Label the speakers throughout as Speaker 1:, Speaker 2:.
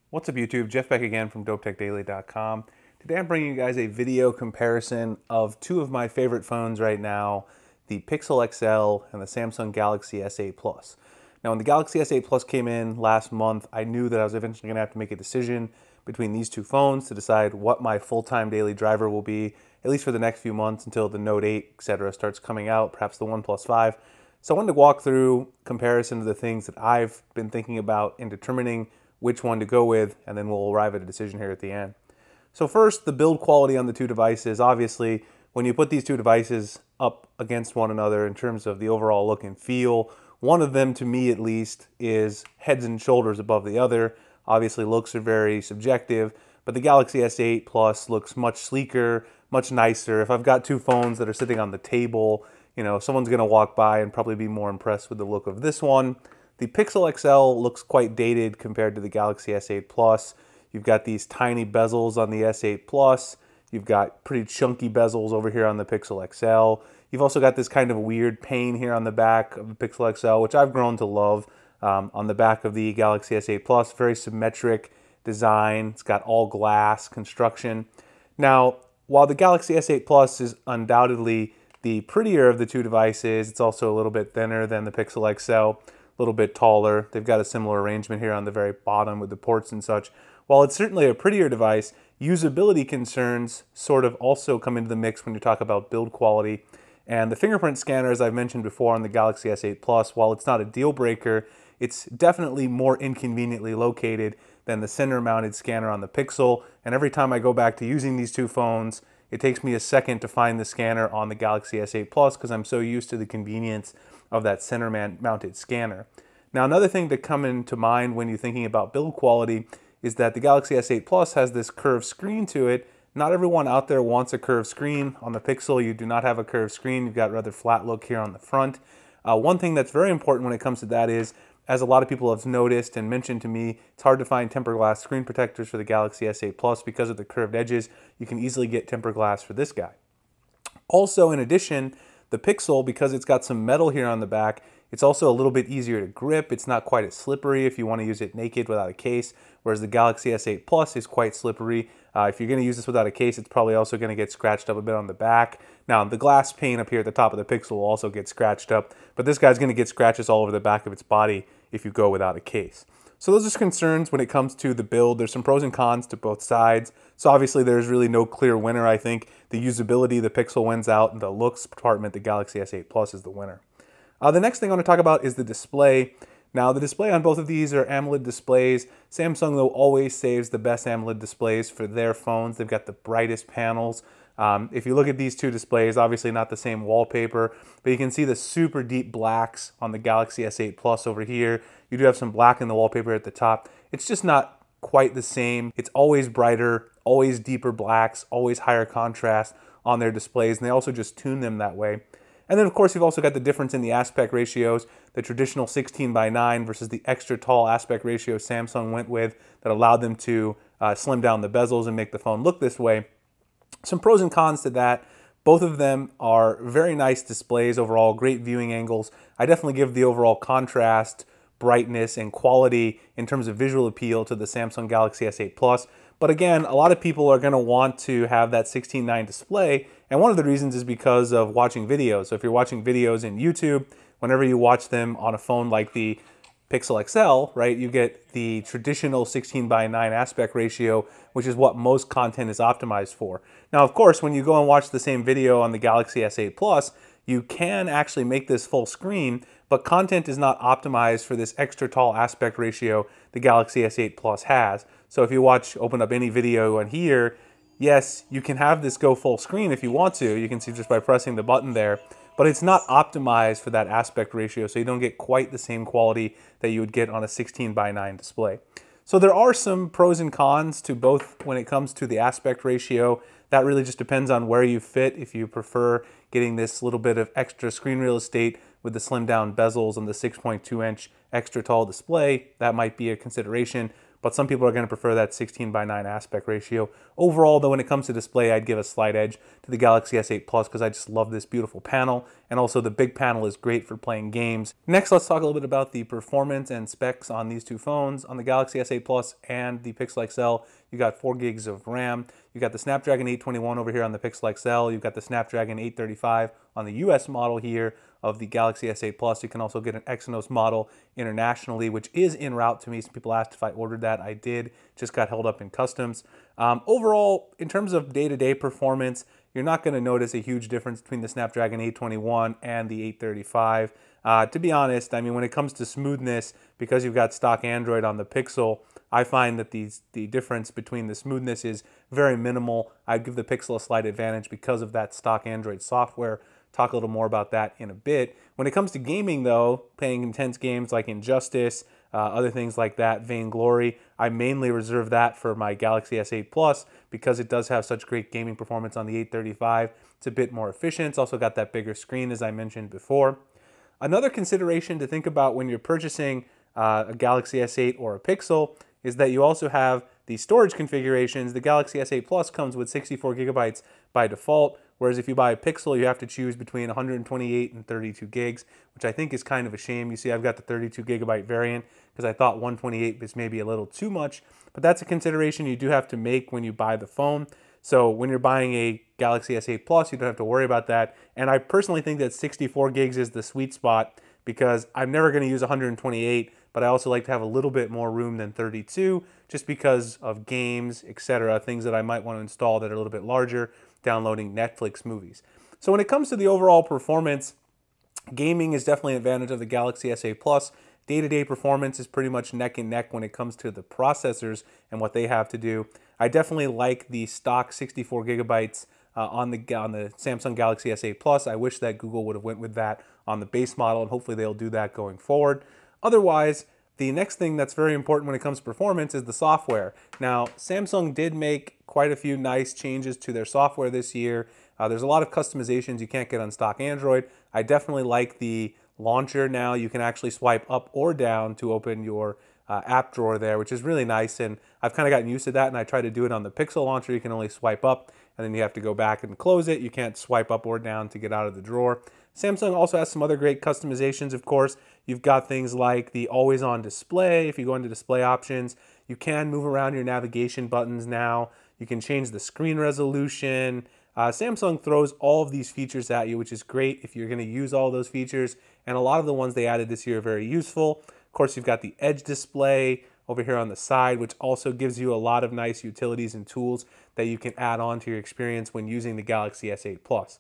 Speaker 1: What's up YouTube? Jeff Beck again from DopeTechDaily.com. Today I'm bringing you guys a video comparison of two of my favorite phones right now, the Pixel XL and the Samsung Galaxy S8 Plus. Now when the Galaxy S8 Plus came in last month, I knew that I was eventually going to have to make a decision between these two phones to decide what my full-time daily driver will be, at least for the next few months until the Note 8, etc. starts coming out, perhaps the OnePlus 5. So I wanted to walk through comparison of the things that I've been thinking about in determining which one to go with, and then we'll arrive at a decision here at the end. So first, the build quality on the two devices. Obviously, when you put these two devices up against one another in terms of the overall look and feel, one of them, to me at least, is heads and shoulders above the other. Obviously, looks are very subjective, but the Galaxy S8 Plus looks much sleeker, much nicer. If I've got two phones that are sitting on the table, someone's going to walk by and probably be more impressed with the look of this one. The Pixel XL looks quite dated compared to the Galaxy S8 Plus. You've got these tiny bezels on the S8 Plus. You've got pretty chunky bezels over here on the Pixel XL. You've also got this kind of weird pane here on the back of the Pixel XL, which I've grown to love. On the back of the Galaxy S8 Plus, very symmetric design. It's got all glass construction. Now, while the Galaxy S8 Plus is undoubtedly the prettier of the two devices, it's also a little bit thinner than the Pixel XL. Little bit taller. They've got a similar arrangement here on the very bottom with the ports and such. While it's certainly a prettier device, usability concerns sort of also come into the mix when you talk about build quality. And the fingerprint scanner, as I've mentioned before on the Galaxy S8 Plus, while it's not a deal breaker, it's definitely more inconveniently located than the center mounted scanner on the Pixel. And every time I go back to using these two phones, it takes me a second to find the scanner on the Galaxy S8 Plus because I'm so used to the convenience of that center mounted scanner. Now, another thing to come into mind when you're thinking about build quality is that the Galaxy S8 Plus has this curved screen to it. Not everyone out there wants a curved screen. On the Pixel, you do not have a curved screen. You've got a rather flat look here on the front. One thing that's very important when it comes to that is, as a lot of people have noticed and mentioned to me, it's hard to find tempered glass screen protectors for the Galaxy S8 Plus because of the curved edges. You can easily get tempered glass for this guy. Also, in addition, the Pixel, because it's got some metal here on the back, it's also a little bit easier to grip. It's not quite as slippery if you want to use it naked without a case, whereas the Galaxy S8 Plus is quite slippery. If you're going to use this without a case, it's probably also going to get scratched up a bit on the back. Now, the glass pane up here at the top of the Pixel will also get scratched up, but this guy's going to get scratches all over the back of its body if you go without a case. So those are concerns when it comes to the build. There's some pros and cons to both sides. So obviously there's really no clear winner. I think the usability, the Pixel wins out, and the looks department, the Galaxy S8 Plus is the winner. The next thing I want to talk about is the display. Now, the display on both of these are AMOLED displays. Samsung, though, always saves the best AMOLED displays for their phones. They've got the brightest panels. If you look at these two displays, obviously not the same wallpaper, but you can see the super deep blacks on the Galaxy S8 Plus over here. You do have some black in the wallpaper at the top. It's just not quite the same. It's always brighter, always deeper blacks, always higher contrast on their displays, and they also just tune them that way. And then, of course, you've also got the difference in the aspect ratios, the traditional 16:9 versus the extra tall aspect ratio Samsung went with that allowed them to slim down the bezels and make the phone look this way. Some pros and cons to that. Both of them are very nice displays overall, great viewing angles. I definitely give the overall contrast, brightness, and quality in terms of visual appeal to the Samsung Galaxy S8 Plus. But again, a lot of people are going to want to have that 16:9 display, and one of the reasons is because of watching videos. So if you're watching videos in YouTube, whenever you watch them on a phone like the Pixel XL, right, you get the traditional 16:9 aspect ratio, which is what most content is optimized for. Now, of course, when you go and watch the same video on the Galaxy S8 Plus, you can actually make this full screen, but content is not optimized for this extra tall aspect ratio the Galaxy S8 Plus has. So if you open up any video on here, yes, you can have this go full screen if you want to. You can see just by pressing the button there, but it's not optimized for that aspect ratio, so you don't get quite the same quality that you would get on a 16:9 display. So there are some pros and cons to both when it comes to the aspect ratio. That really just depends on where you fit. If you prefer getting this little bit of extra screen real estate with the slim down bezels and the 6.2-inch extra tall display, that might be a consideration. but some people are going to prefer that 16:9 aspect ratio. Overall, though, when it comes to display, I'd give a slight edge to the Galaxy S8 Plus because I just love this beautiful panel, and also the big panel is great for playing games. Next, let's talk a little bit about the performance and specs on these two phones. On the Galaxy S8 Plus and the Pixel XL, you got 4 gigs of RAM. You got the Snapdragon 821 over here on the Pixel XL. You've got the Snapdragon 835 on the US model here of the Galaxy S8 Plus. You can also get an Exynos model internationally, which is en route to me. Some people asked if I ordered that. I did. Just got held up in customs. Overall, in terms of day-to-day performance, you're not going to notice a huge difference between the Snapdragon 821 and the 835. To be honest, I mean, when it comes to smoothness, because you've got stock Android on the Pixel, I find that the difference between the smoothness is very minimal. I'd give the Pixel a slight advantage because of that stock Android software. Talk a little more about that in a bit. When it comes to gaming, though, playing intense games like Injustice, other things like that, Vainglory, I mainly reserve that for my Galaxy S8 Plus because it does have such great gaming performance on the 835. It's a bit more efficient. It's also got that bigger screen, as I mentioned before. Another consideration to think about when you're purchasing a Galaxy S8 or a Pixel is that you also have the storage configurations. The Galaxy S8 Plus comes with 64 gigabytes by default, whereas if you buy a Pixel, you have to choose between 128 and 32 gigs, which I think is kind of a shame. You see, I've got the 32 gigabyte variant because I thought 128 was maybe a little too much, but that's a consideration you do have to make when you buy the phone. So when you're buying a Galaxy S8 Plus, you don't have to worry about that. And I personally think that 64 gigs is the sweet spot because I'm never going to use 128, but I also like to have a little bit more room than 32 just because of games, etc., things that I might want to install that are a little bit larger, downloading Netflix movies. So when it comes to the overall performance, gaming is definitely an advantage of the Galaxy S8 Plus. Day-to-day performance is pretty much neck and neck when it comes to the processors and what they have to do. I definitely like the stock 64 gigabytes on the Samsung Galaxy S8 Plus. I wish that Google would have went with that on the base model, and hopefully they'll do that going forward. Otherwise, the next thing that's very important when it comes to performance is the software. Now, Samsung did make quite a few nice changes to their software this year. There's a lot of customizations you can't get on stock Android. I definitely like the launcher now. You can actually swipe up or down to open your app drawer there, which is really nice, and I've kind of gotten used to that, and I try to do it on the Pixel launcher. You can only swipe up, and then you have to go back and close it. You can't swipe up or down to get out of the drawer. Samsung also has some other great customizations, of course. You've got things like the always-on display. If you go into display options, you can move around your navigation buttons now. You can change the screen resolution. Samsung throws all of these features at you, which is great if you're going to use all those features, and a lot of the ones they added this year are very useful. Of course, you've got the Edge display over here on the side, which also gives you a lot of nice utilities and tools that you can add on to your experience when using the Galaxy S8 Plus.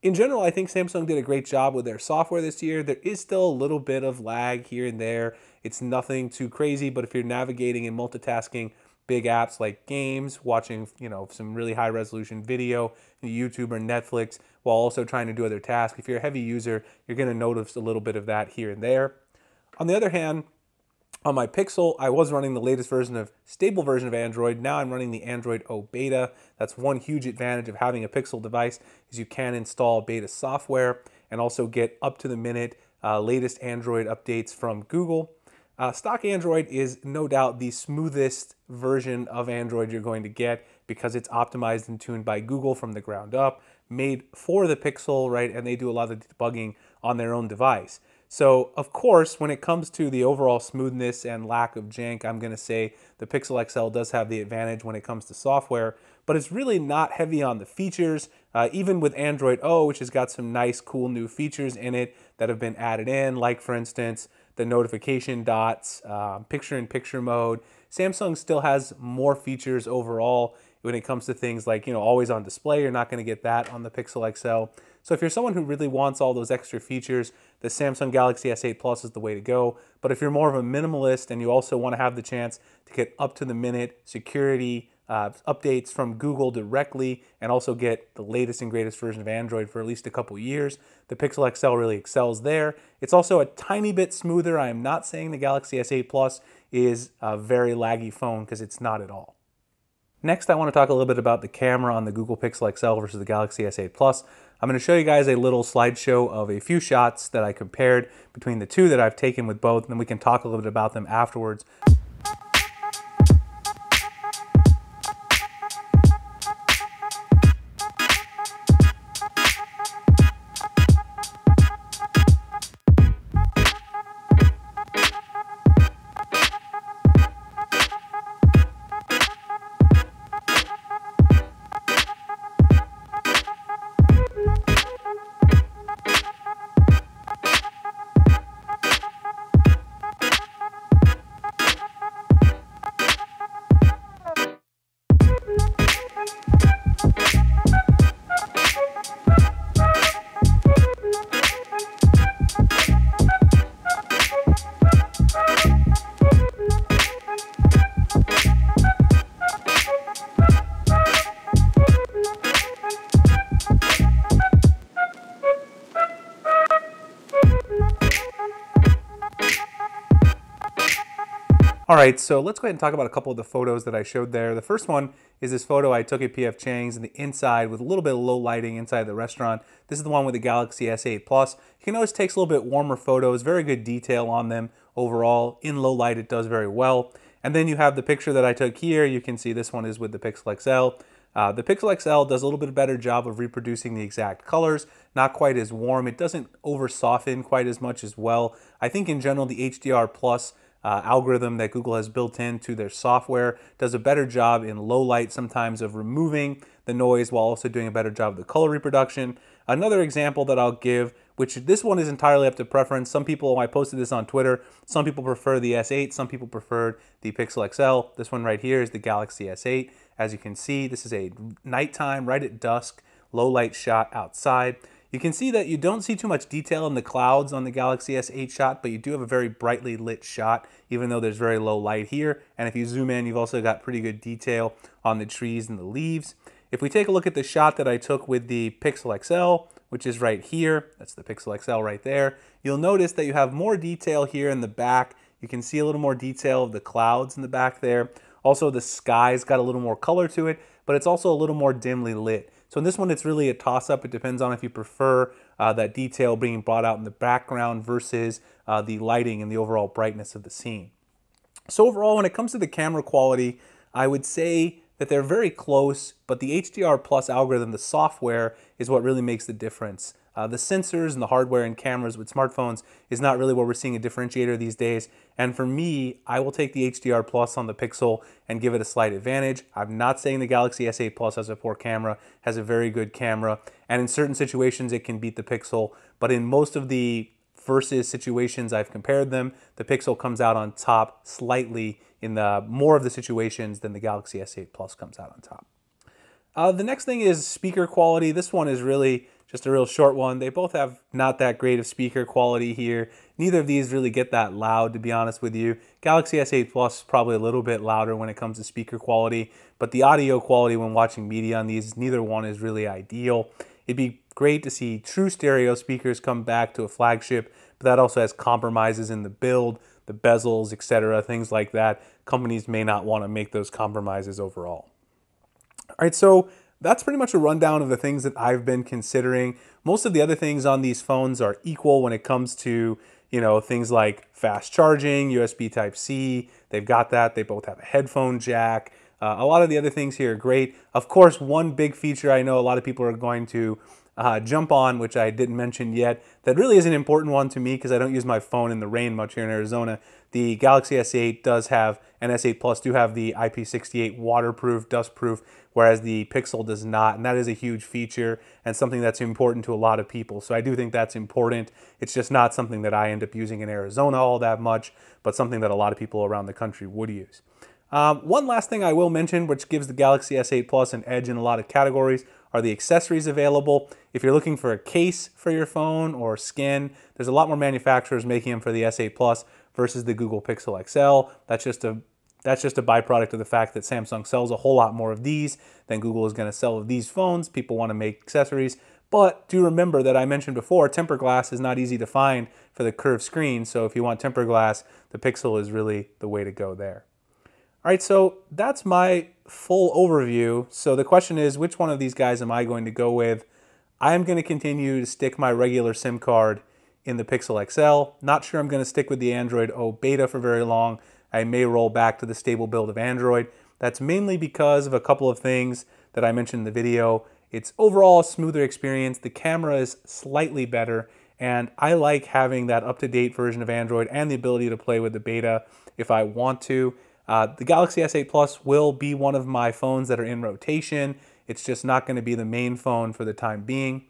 Speaker 1: In general, I think Samsung did a great job with their software this year. There is still a little bit of lag here and there. It's nothing too crazy, but if you're navigating and multitasking big apps like games, watching, some really high resolution video, YouTube or Netflix, while also trying to do other tasks, if you're a heavy user, you're going to notice a little bit of that here and there. On the other hand, on my Pixel, I was running the latest stable version of Android. Now I'm running the Android O beta. That's one huge advantage of having a Pixel device is you can install beta software and also get up-to-the-minute latest Android updates from Google. Stock Android is no doubt the smoothest version of Android you're going to get because it's optimized and tuned by Google from the ground up, made for the Pixel, right? And they do a lot of the debugging on their own device. So, of course, when it comes to the overall smoothness and lack of jank, I'm going to say the Pixel XL does have the advantage when it comes to software, but it's really not heavy on the features. Even with Android O, which has got some nice, cool new features in it that have been added in, like, for instance, the notification dots, picture-in-picture mode. Samsung still has more features overall when it comes to things like, always on display. You're not going to get that on the Pixel XL. So if you're someone who really wants all those extra features, the Samsung Galaxy S8 Plus is the way to go. But if you're more of a minimalist and you also want to have the chance to get up-to-the-minute security updates from Google directly and also get the latest and greatest version of Android for at least a couple years, the Pixel XL really excels there. It's also a tiny bit smoother. I am not saying the Galaxy S8 Plus is a very laggy phone because it's not at all. Next, I want to talk a little bit about the camera on the Google Pixel XL versus the Galaxy S8 Plus. I'm going to show you guys a little slideshow of a few shots that I compared between the two that I've taken with both, and then we can talk a little bit about them afterwards. All right, so let's go ahead and talk about a couple of the photos that I showed there. The first one is this photo I took at PF Chang's in the inside with a little bit of low lighting inside the restaurant. This is the one with the Galaxy S8 Plus. You can notice it takes a little bit warmer photos, very good detail on them overall. In low light, it does very well. And then you have the picture that I took here. You can see this one is with the Pixel XL. The Pixel XL does a little bit better job of reproducing the exact colors, not quite as warm. It doesn't over soften quite as much as well. I think in general the HDR Plus algorithm that Google has built into their software does a better job in low light sometimes of removing the noise while also doing a better job of the color reproduction. Another example that I'll give, which this one is entirely up to preference. Some people, I posted this on Twitter, some people prefer the S8, some people preferred the Pixel XL. This one right here is the Galaxy S8. As you can see, this is a nighttime, right at dusk, low light shot outside. You can see that you don't see too much detail in the clouds on the Galaxy S8 shot, but you do have a very brightly lit shot, even though there's very low light here. And if you zoom in, you've also got pretty good detail on the trees and the leaves. If we take a look at the shot that I took with the Pixel XL, which is right here, that's the Pixel XL right there, you'll notice that you have more detail here in the back. You can see a little more detail of the clouds in the back there. Also, the sky's got a little more color to it, but it's also a little more dimly lit. So in this one, it's really a toss-up. It depends on if you prefer that detail being brought out in the background versus the lighting and the overall brightness of the scene. So overall, when it comes to the camera quality, I would say that they're very close, but the HDR Plus algorithm, the software, is what really makes the difference. The sensors and the hardware and cameras with smartphones is not really where we're seeing a differentiator these days. And for me, I will take the HDR Plus on the Pixel and give it a slight advantage. I'm not saying the Galaxy S8 Plus has a poor camera, has a very good camera, and in certain situations it can beat the Pixel, but in most of the versus situations I've compared them, the Pixel comes out on top slightly in the more of the situations than the Galaxy S8 Plus comes out on top. The next thing is speaker quality. This one is really just a real short one. They both have not that great of speaker quality here. Neither of these really get that loud, to be honest with you. Galaxy S8 Plus is probably a little bit louder when it comes to speaker quality, but the audio quality when watching media on these, neither one is really ideal. It'd be great to see true stereo speakers come back to a flagship, but that also has compromises in the build, the bezels, etc., things like that. Companies may not want to make those compromises overall. All right, so that's pretty much a rundown of the things that I've been considering. Most of the other things on these phones are equal when it comes to, things like fast charging, USB Type-C. They've got that. They both have a headphone jack. A lot of the other things here are great. Of course, one big feature I know a lot of people are going to jump on, which I didn't mention yet, that really is an important one to me because I don't use my phone in the rain much here in Arizona. The Galaxy S8 does have, and S8 Plus do have the IP68 waterproof, dustproof, whereas the Pixel does not, and that is a huge feature and something that's important to a lot of people. So I do think that's important. It's just not something that I end up using in Arizona all that much, but something that a lot of people around the country would use. One last thing I will mention, which gives the Galaxy S8 Plus an edge in a lot of categories, are the accessories available. If you're looking for a case for your phone or skin, there's a lot more manufacturers making them for the S8 Plus versus the Google Pixel XL. That's just a byproduct of the fact that Samsung sells a whole lot more of these than Google is going to sell of these phones. People want to make accessories. But do remember that I mentioned before, tempered glass is not easy to find for the curved screen. So if you want tempered glass, the Pixel is really the way to go there. All right, so that's my full overview. So the question is, which one of these guys am I going to go with? I am going to continue to stick my regular SIM card in the Pixel XL. Not sure I'm going to stick with the Android O beta for very long. I may roll back to the stable build of Android. That's mainly because of a couple of things that I mentioned in the video. It's overall a smoother experience. The camera is slightly better, and I like having that up-to-date version of Android and the ability to play with the beta if I want to. The Galaxy S8 Plus will be one of my phones that are in rotation. It's just not going to be the main phone for the time being.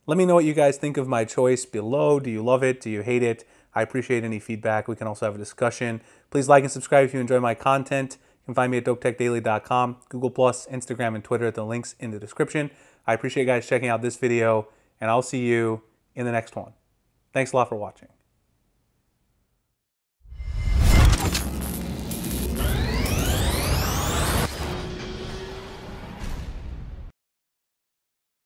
Speaker 1: Let me know what you guys think of my choice below. Do you love it? Do you hate it? I appreciate any feedback. We can also have a discussion. Please like and subscribe if you enjoy my content. You can find me at dopetechdaily.com, Google+, Instagram, and Twitter at the links in the description. I appreciate you guys checking out this video, and I'll see you in the next one. Thanks a lot for watching.